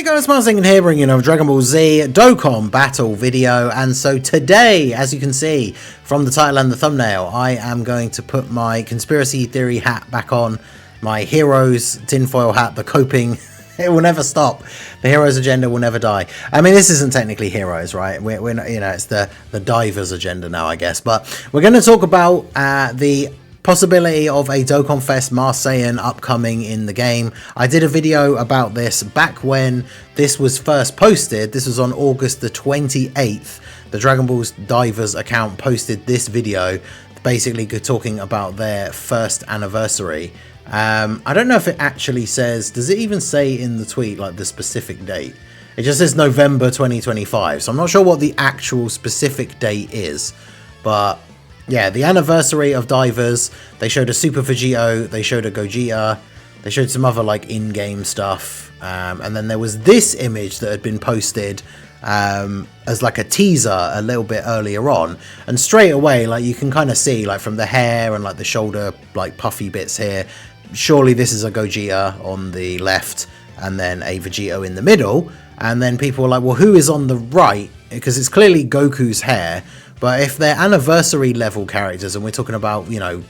guys, Masked Saiyan here bringing you a Dragon Ball Z Dokkan Battle video. And so today, as you can see from the title and the thumbnail, I am going to put my conspiracy theory hat back on, my heroes tinfoil hat, the coping. It will never stop. The heroes agenda will never die. I mean, this isn't technically heroes, right? We're not, you know, it's the divers agenda now, I guess. But we're going to talk about the possibility of a Dokkan Fest Masked Saiyan upcoming in the game. I did a video about this back when this was first posted. This was on August the 28th. The Dragon Ball's Divers account posted this video, basically talking about their first anniversary. I don't know if it actually says, does it even say in the tweet like the specific date? It just says November 2025, so I'm not sure what the actual specific date is, but yeah, the anniversary of Divers. They showed a Super Vegito, they showed a Gogeta, they showed some other like in-game stuff, and then there was this image that had been posted as like a teaser a little bit earlier on, and straight away like you can kind of see like from the hair and like the shoulder like puffy bits here, surely this is a Gogeta on the left and then a Vegito in the middle. And then people were like, well, who is on the right? Because it's clearly Goku's hair. But if they're anniversary level characters, and we're talking about, you know,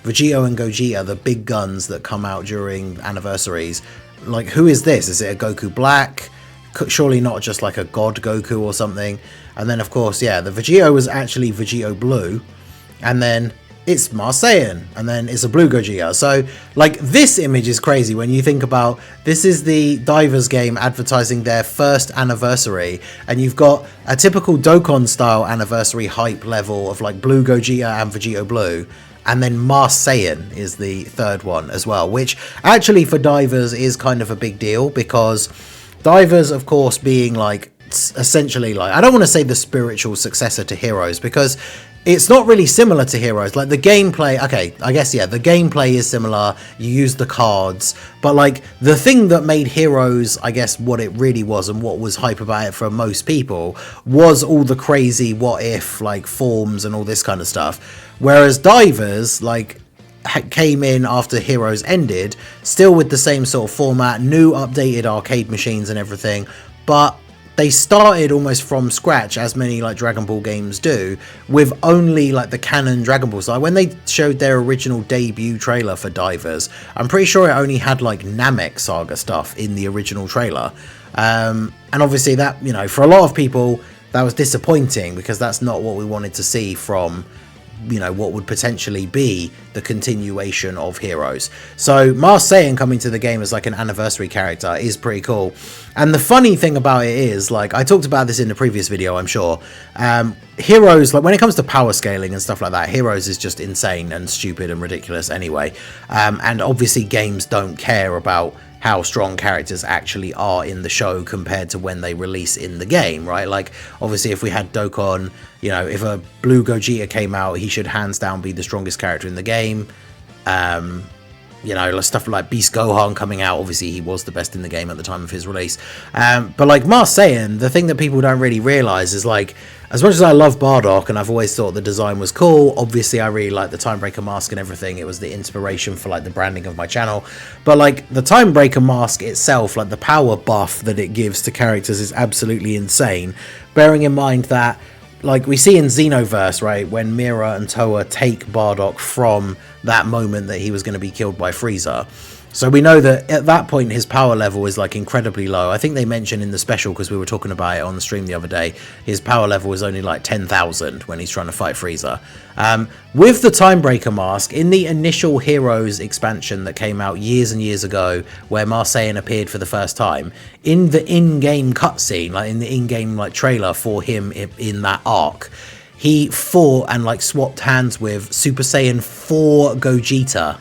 Vegito and Gogeta, the big guns that come out during anniversaries, like, who is this? Is it a Goku Black? Surely not just like a God Goku or something. And then, of course, yeah, the Vegito was actually Vegito Blue. And then it's Masked Saiyan, and then it's a blue Gogeta. So like this image is crazy when you think about this is the Divers game advertising their first anniversary, and you've got a typical Dokkan style anniversary hype level of like blue Gogeta and Vegito Blue, and then Masked Saiyan is the third one as well, which actually for Divers is kind of a big deal, because Divers, of course, being like essentially like, I don't want to say the spiritual successor to Heroes, because it's not really similar to Heroes. Like the gameplay, okay, I guess, yeah, the gameplay is similar. You use the cards, but like the thing that made Heroes, I guess, what it really was and what was hype about it for most people was all the crazy what if like forms and all this kind of stuff. Whereas Divers, like, came in after Heroes ended, still with the same sort of format, new updated arcade machines and everything, but they started almost from scratch, as many like Dragon Ball games do, with only like the canon Dragon Balls. Like when they showed their original debut trailer for Divers, I'm pretty sure it only had like Namek Saga stuff in the original trailer. And obviously that, you know, for a lot of people that was disappointing, because that's not what we wanted to see from, you know, what would potentially be the continuation of Heroes. So Masked Saiyan coming to the game as like an anniversary character is pretty cool. And the funny thing about it is, like, I talked about this in the previous video, I'm sure, Heroes, like when it comes to power scaling and stuff like that, Heroes is just insane and stupid and ridiculous anyway. And obviously games don't care about how strong characters actually are in the show compared to when they release in the game, right? Like, obviously, if we had Dokkan, you know, if a blue Gogeta came out, he should hands down be the strongest character in the game. You know, stuff like Beast Gohan coming out, obviously he was the best in the game at the time of his release. But like Masked Saiyan, the thing that people don't really realize is, like, as much as I love Bardock and I've always thought the design was cool, obviously I really like the Timebreaker mask and everything. It was the inspiration for like the branding of my channel. But like the Timebreaker mask itself, like the power buff that it gives to characters is absolutely insane. Bearing in mind that, like we see in Xenoverse, right, when Mira and Toa take Bardock from that moment that he was going to be killed by Frieza. So we know that at that point his power level is like incredibly low. I think they mentioned in the special, because we were talking about it on the stream the other day, his power level is only like 10,000 when he's trying to fight Frieza. With the Timebreaker mask, in the initial Heroes expansion that came out years and years ago, where Masked Saiyan appeared for the first time, in the in-game cutscene, like in the in-game like trailer for him in that arc, he fought and like swapped hands with Super Saiyan 4 Gogeta.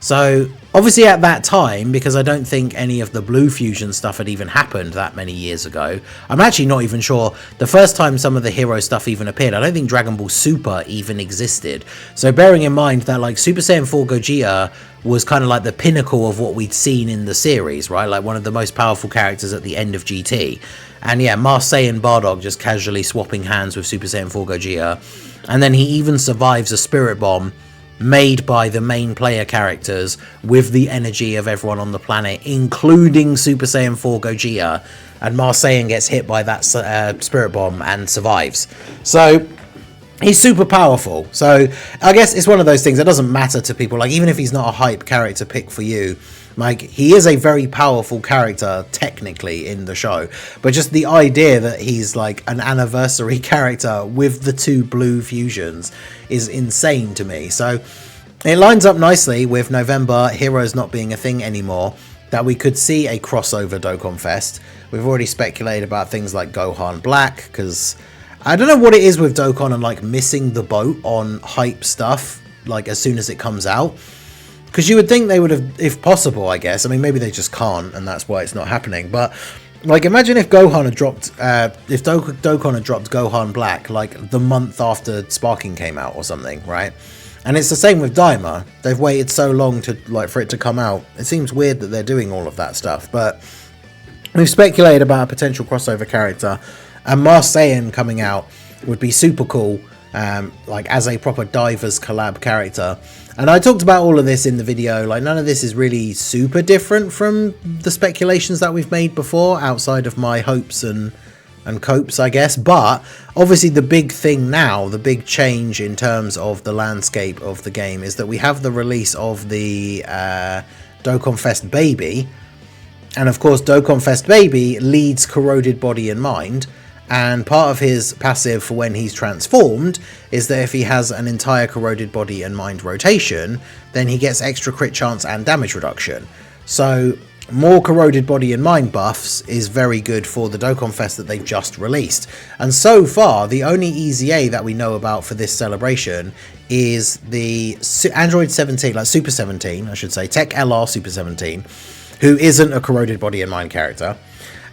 So obviously at that time, because I don't think any of the Blue Fusion stuff had even happened that many years ago, I'm actually not even sure the first time some of the hero stuff even appeared, I don't think Dragon Ball Super even existed. So bearing in mind that like Super Saiyan 4 Gogeta was kind of like the pinnacle of what we'd seen in the series, right? Like one of the most powerful characters at the end of GT. And yeah, Masked Saiyan Bardock just casually swapping hands with Super Saiyan 4 Gogeta. And then he even survives a Spirit Bomb made by the main player characters with the energy of everyone on the planet, including Super Saiyan 4 Gogeta, and Masked Saiyan gets hit by that spirit bomb and survives. So he's super powerful. So I guess it's one of those things that doesn't matter to people. Like, even if he's not a hype character pick for you, like, he is a very powerful character technically in the show, but just the idea that he's like an anniversary character with the 2 blue fusions is insane to me. So it lines up nicely with November heroes not being a thing anymore, that we could see a crossover Dokkan Fest. We've already speculated about things like Gohan Black, because I don't know what it is with Dokkan and like missing the boat on hype stuff like as soon as it comes out. Because you would think they would have, if possible, I guess. I mean, maybe they just can't, and that's why it's not happening. But, like, imagine if Gohan had dropped, if Dokkan had dropped Gohan Black, like, the month after Sparking came out or something, right? And it's the same with Daima. They've waited so long to, like, for it to come out. It seems weird that they're doing all of that stuff. But we've speculated about a potential crossover character, and Masked Saiyan coming out would be super cool, like, as a proper Divers collab character. And I talked about all of this in the video. Like, none of this is really super different from the speculations that we've made before, outside of my hopes and copes, I guess. But obviously the big thing now, the big change in terms of the landscape of the game, is that we have the release of the Dokkan Fest Baby. And of course, Dokkan Fest Baby leads Corroded Body and Mind. And part of his passive for when he's transformed is that if he has an entire Corroded Body and Mind rotation, then he gets extra crit chance and damage reduction. So more Corroded Body and Mind buffs is very good for the Dokkan Fest that they've just released. And so far, the only EZA that we know about for this celebration is the Android 17, like Super 17, I should say, Tech LR Super 17, who isn't a Corroded Body and Mind character.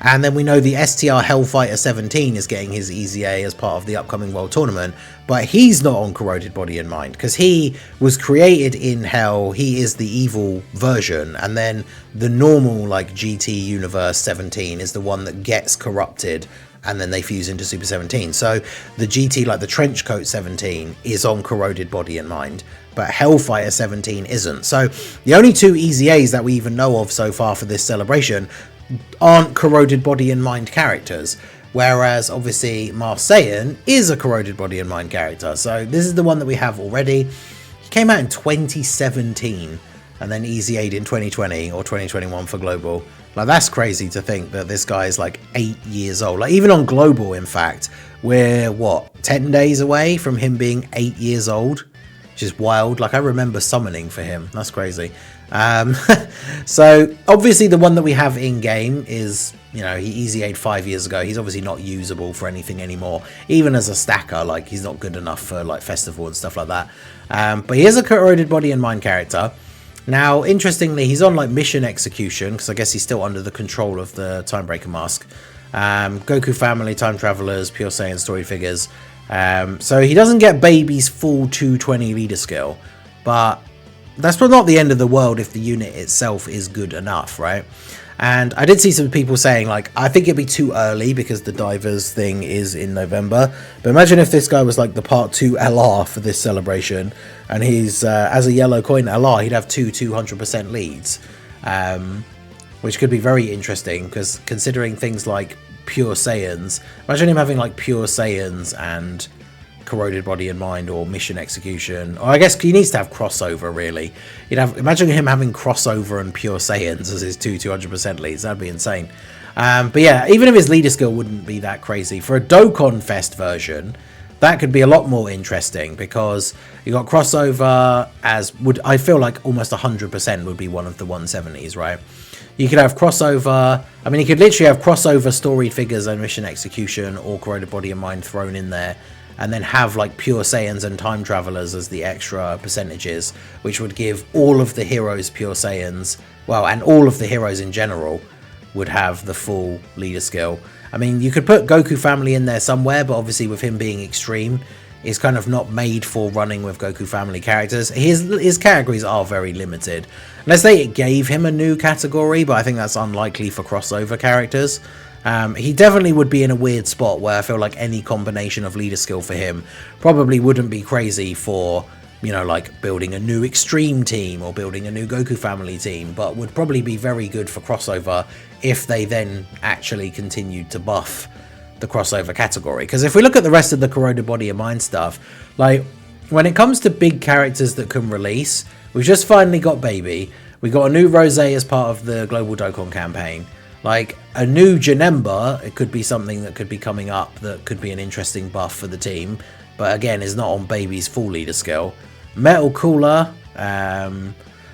And then we know the STR Hellfighter 17 is getting his EZA as part of the upcoming World Tournament, but he's not on Corroded Body and Mind, because he was created in Hell, he is the evil version, and then the normal, like, GT Universe 17 is the one that gets corrupted, and then they fuse into Super 17. So the GT, like the Trenchcoat 17, is on Corroded Body and Mind, but Hellfighter 17 isn't. So the only 2 EZAs that we even know of so far for this celebration aren't Corroded Body and Mind characters, whereas obviously Masked Saiyan is a Corroded Body and Mind character. So this is the one that we have already. He came out in 2017 and then EZA'd in 2020 or 2021 for Global. Like, that's crazy to think that this guy is like 8 years old. Like, even on Global, in fact, we're what, 10 days away from him being 8 years old, which is wild. Like, I remember summoning for him. That's crazy. So obviously the one that we have in game is, you know, he EZA'd 5 years ago. He's obviously not usable for anything anymore, even as a stacker. Like, he's not good enough for like festival and stuff like that. But he is a Corroded Body and Mind character. Now, interestingly, he's on like mission execution, because I guess he's still under the control of the Timebreaker mask. Goku family, time travelers, Pure Saiyan story figures. So he doesn't get Baby's full 220 leader skill, but that's not the end of the world if the unit itself is good enough, right? And I did see some people saying, like, I think it'd be too early because the Divers thing is in November. But imagine if this guy was like the Part 2 LR for this celebration, and he's, as a yellow coin LR, he'd have 200% leads. Which could be very interesting, because considering things like Pure Saiyans, imagine him having like Pure Saiyans and Corroded Body and Mind, or mission execution, or I guess he needs to have crossover, really. Imagine him having crossover and Pure Saiyans as his 200% leads. That'd be insane. But yeah, even if his leader skill wouldn't be that crazy, for a Dokkan Fest version, that could be a lot more interesting, because you got crossover as would, I feel like almost 100% would be one of the 170s, right? You could have crossover, I mean, you could literally have crossover storied figures and mission execution or Corroded Body and Mind thrown in there, and then have like Pure Saiyans and Time Travelers as the extra percentages, which would give all of the heroes Pure Saiyans, well, and all of the heroes in general would have the full leader skill. I mean, you could put Goku family in there somewhere, but obviously with him being extreme, he's kind of not made for running with Goku family characters. His categories are very limited. Unless they gave him a new category, but I think that's unlikely for crossover characters. He definitely would be in a weird spot where I feel like any combination of leader skill for him probably wouldn't be crazy for you know, like building a new Extreme team or building a new Goku family team, but would probably be very good for crossover if they then actually continued to buff the crossover category. Because if we look at the rest of the Corroded Body and Mind stuff, like when it comes to big characters that can release, we've just finally got Baby. We got a new Rose as part of the Global Dokkan campaign. Like a new Janemba, it could be something that could be coming up that could be an interesting buff for the team, but again is not on Baby's full leader skill. Metal Cooler,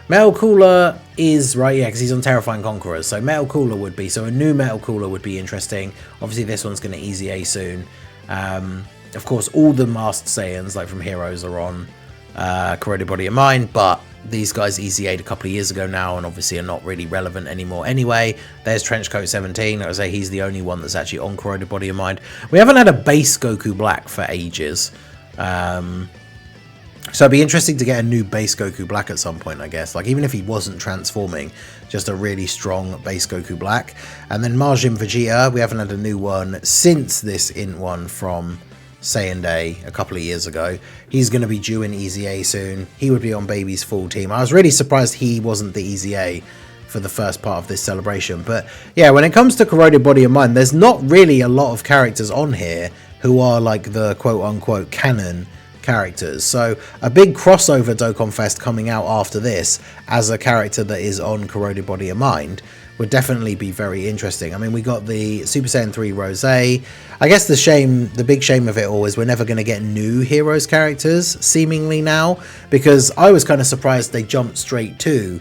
Metal Cooler is right, yeah, because he's on Terrifying Conquerors, so Metal Cooler would be, so a new Metal Cooler would be interesting. Obviously this one's going to Easy A soon. Of course all the Masked Saiyans like from Heroes are on Corroded Body and Mind, but these guys Easy A'd a couple of years ago now and obviously are not really relevant anymore anyway. There's Trenchcoat 17, like I say, he's the only one that's actually on Corroded Body and Mind. We haven't had a base Goku Black for ages, so it'd be interesting to get a new base Goku Black at some point, I guess. Like, even if he wasn't transforming, just a really strong base Goku Black. And then Majin Vegeta, we haven't had a new one since this int one from Saiyan Day a couple of years ago. He's going to be due in Easy A soon. He would be on Baby's full team. I was really surprised he wasn't the Easy A for the first part of this celebration. But yeah, when it comes to Corroded Body and Mind, there's not really a lot of characters on here who are like the quote-unquote canon characters. So a big crossover Dokkan Fest coming out after this as a character that is on Corroded Body and Mind would definitely be very interesting. I mean, we got the Super Saiyan 3 Rose. I guess the big shame of it all is we're never going to get new Heroes characters seemingly now, because I was kind of surprised they jumped straight to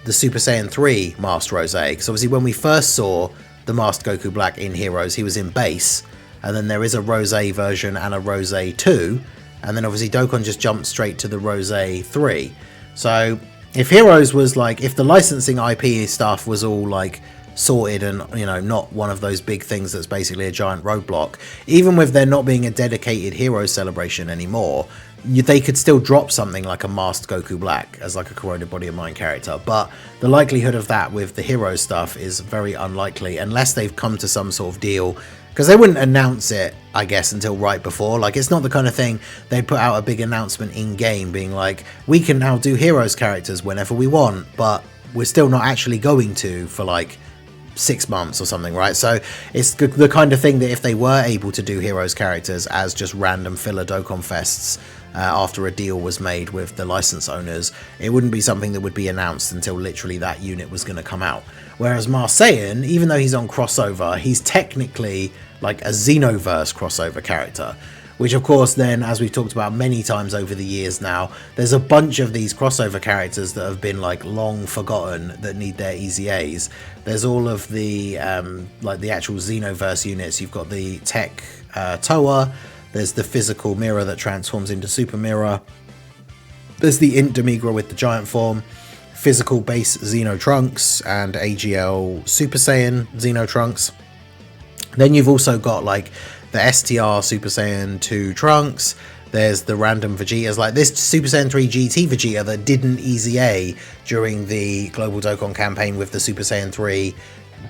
the Super Saiyan 3 Masked Rose, because obviously when we first saw the Masked Goku Black in Heroes, he was in base, and then there is a Rose version and a Rose 2, and then obviously Dokkan just jumped straight to the Rose 3. So if Heroes was like, if the licensing IP stuff was all like sorted and, you know, not one of those big things that's basically a giant roadblock, even with there not being a dedicated Heroes celebration anymore, they could still drop something like a Masked Goku Black as like a Corroded Body and Mind character. But the likelihood of that with the Heroes stuff is very unlikely unless they've come to some sort of deal, because they wouldn't announce it, I guess, until right before. Like, it's not the kind of thing they put out a big announcement in game being like, we can now do Heroes characters whenever we want, but we're still not actually going to for like 6 months or something, right? So it's the kind of thing that if they were able to do Heroes characters as just random filler Dokkan Fests after a deal was made with the license owners, it wouldn't be something that would be announced until literally that unit was going to come out. Whereas Masked Saiyan, even though he's on crossover, he's technically like a Xenoverse crossover character, which of course then, as we've talked about many times over the years now, there's a bunch of these crossover characters that have been like long forgotten that need their Easy A's. There's all of the like the actual Xenoverse units. You've got the Tech Toa, there's the physical mirror that transforms into Super Mirror, there's the Int Demigra with the giant form, physical base Xeno Trunks, and AGL Super Saiyan Xeno Trunks. Then you've also got like the STR Super Saiyan 2 Trunks, there's the random Vegetas, like this Super Saiyan 3 GT Vegeta that didn't Easy A during the Global Dokkan campaign with the Super Saiyan 3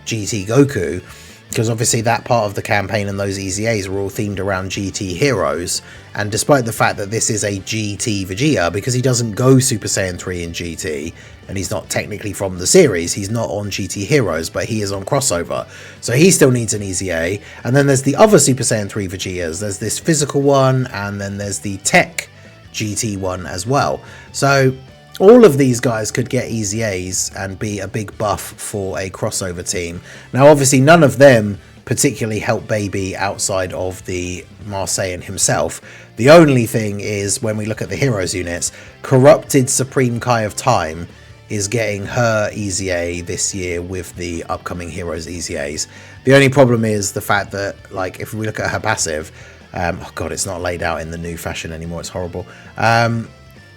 GT Goku, because obviously that part of the campaign and those Easy A's were all themed around GT heroes, and despite the fact that this is a GT Vegeta, because he doesn't go Super Saiyan 3 in GT, and he's not technically from the series, he's not on GT Heroes, but he is on crossover, so he still needs an Easy A. And then there's the other Super Saiyan 3 Vegetas, there's this physical one, and then there's the Tech GT one as well. So all of these guys could get Easy A's and be a big buff for a crossover team. Now obviously none of them particularly help Baby outside of the Masked Saiyan himself. The only thing is, when we look at the Heroes units, Corrupted Supreme Kai of Time is getting her Easy A this year with the upcoming Heroes Easy A's. The only problem is the fact that, like, if we look at her passive, oh god, it's not laid out in the new fashion anymore, it's horrible.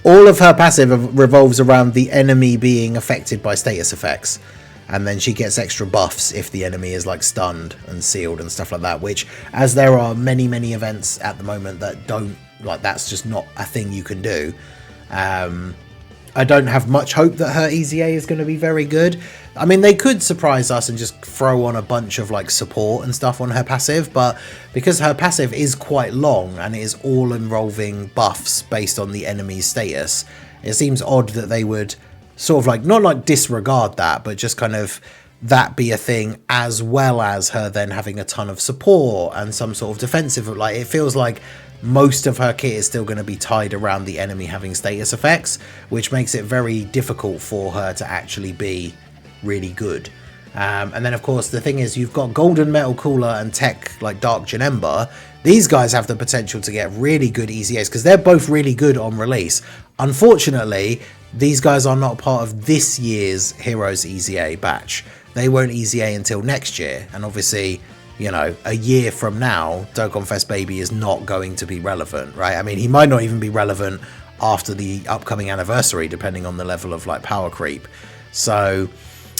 All of her passive revolves around the enemy being affected by status effects, and then she gets extra buffs if the enemy is like stunned and sealed and stuff like that, which, as there are many events at the moment that don't, like, that's just not a thing you can do. I don't have much hope that her EZA is going to be very good. I mean, they could surprise us and just throw on a bunch of like support and stuff on her passive, but because her passive is quite long and it is all involving buffs based on the enemy's status, it seems odd that they would sort of like, not like disregard that, but just kind of that be a thing, as well as her then having a ton of support and some sort of defensive. Like, it feels like most of her kit is still going to be tied around the enemy having status effects, which makes it very difficult for her to actually be really good. And then of course the thing is, you've got Golden Metal Cooler and Tech like Dark Janemba. These guys have the potential to get really good EZAs because they're both really good on release. Unfortunately, these guys are not part of this year's Heroes EZA batch. They won't EZA until next year, and obviously, you know, a year from now, Dokkan Fest Baby is not going to be relevant, right? I mean, he might not even be relevant after the upcoming anniversary, depending on the level of like power creep. So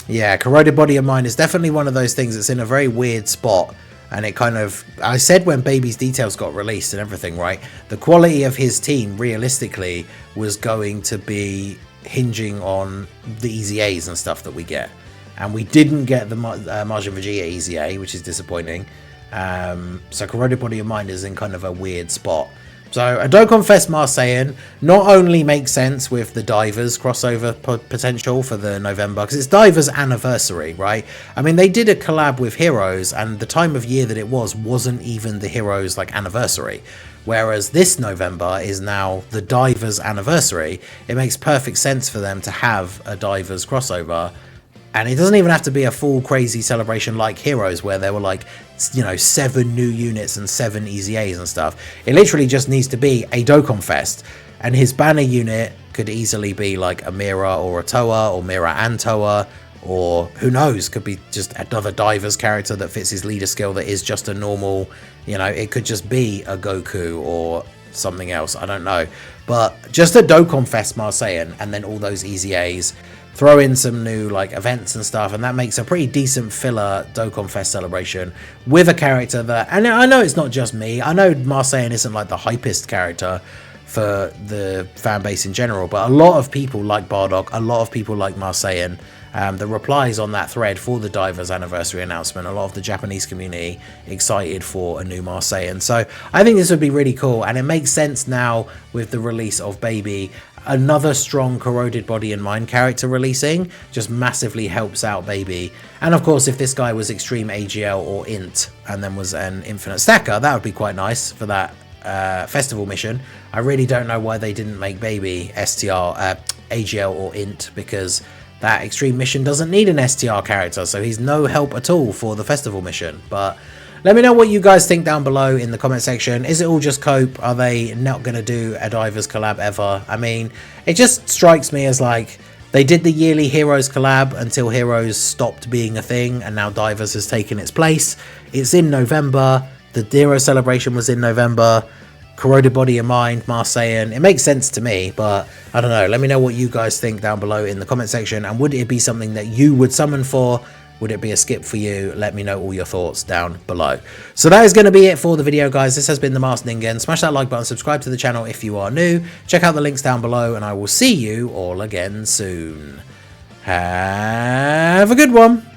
yeah, Corroded Body of Mine is definitely one of those things that's in a very weird spot. And it kind of, I said when Baby's details got released and everything, right, the quality of his team realistically was going to be hinging on the EZAs and stuff that we get. And we didn't get the Majin Vegeta EZA, which is disappointing. So Corroded Body of Mind is in kind of a weird spot. So a Dokkan Fest Masked Saiyan not only makes sense with the Divers crossover potential for the November, because it's Divers anniversary, right? I mean, they did a collab with Heroes, and the time of year that it wasn't even the Heroes like anniversary. Whereas this November is now the Divers anniversary. It makes perfect sense for them to have a Divers crossover. And it doesn't even have to be a full crazy celebration like Heroes, where there were like, you know, 7 new units and 7 EZAs and stuff. It literally just needs to be a Dokkan Fest. And his banner unit could easily be like a Mira or a Toa, or Mira and Toa, or who knows, could be just another Divers character that fits his leader skill that is just a normal, you know, it could just be a Goku or something else, I don't know. But just a Dokkan Fest Masked Saiyan, and then all those EZAs. Throw in some new like events and stuff, and that makes a pretty decent filler Dokkan Fest celebration with a character that, and I know it's not just me, I know Masked Saiyan isn't like the hypest character for the fan base in general, but a lot of people like Bardock, a lot of people like Masked Saiyan. The replies on that thread for the Divers anniversary announcement, a lot of the Japanese community excited for a new Masked Saiyan. So I think this would be really cool, and it makes sense now with the release of Baby. Another strong Corroded Body and Mind character releasing just massively helps out Baby. And of course, if this guy was Extreme AGL or Int and then was an Infinite Stacker, that would be quite nice for that festival mission. I really don't know why they didn't make Baby STR, AGL or Int, because that Extreme mission doesn't need an STR character, so he's no help at all for the festival mission. But let me know what you guys think down below in the comment section. Is it all just cope? Are they not going to do a Divers collab ever? I mean, it just strikes me as like they did the yearly Heroes collab until Heroes stopped being a thing, and now Divers has taken its place. It's in November. The Hero celebration was in November. Corroded Body of Mind, Masked Saiyan. It makes sense to me, but I don't know. Let me know what you guys think down below in the comment section. And would it be something that you would summon for? Would it be a skip for you? Let me know all your thoughts down below. So that is going to be it for the video, guys. This has been the Masked Ningen. Smash that like button, subscribe to the channel if you are new. Check out the links down below, and I will see you all again soon. Have a good one.